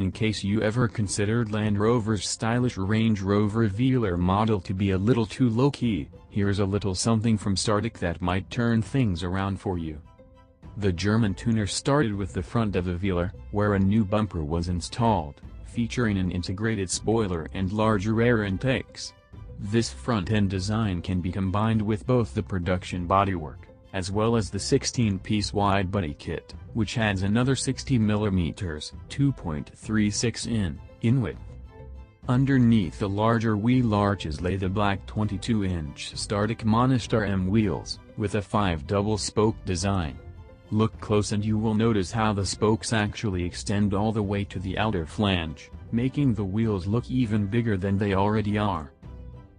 in case you ever considered Land Rover's stylish Range Rover Velar model to be a little too low-key, here's a little something from Startech that might turn things around for you. The German tuner started with the front of the Velar, where a new bumper was installed, featuring an integrated spoiler and larger rear intakes. This front-end design can be combined with both the production bodywork, as well as the 16-piece widebody kit, which adds another 60 mm (2.36 in width. Underneath the larger wheel arches lay the black 22-inch Startech Monostar M wheels, with a 5 double-spoke design. Look close and you will notice how the spokes actually extend all the way to the outer flange, making the wheels look even bigger than they already are.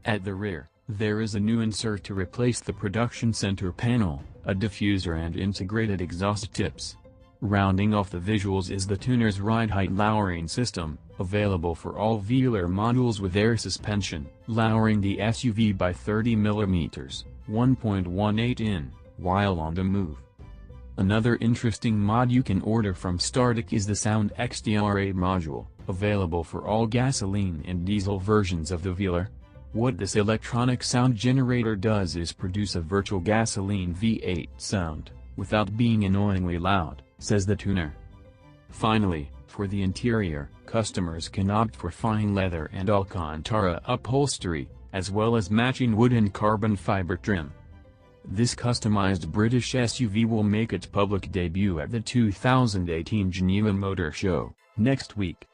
At the rear, there is a new insert to replace the production center panel, a diffuser and integrated exhaust tips. Rounding off the visuals is the tuner's ride height lowering system, available for all Velar models with air suspension, lowering the SUV by 30 mm, 1.18 in, while on the move. Another interesting mod you can order from Startech is the Sound XDR module, available for all gasoline and diesel versions of the Velar. What this electronic sound generator does is produce a virtual gasoline V8 sound, without being annoyingly loud, says the tuner. Finally, for the interior, customers can opt for fine leather and Alcantara upholstery, as well as matching wood and carbon fiber trim. This customized British SUV will make its public debut at the 2018 Geneva Motor Show, next week.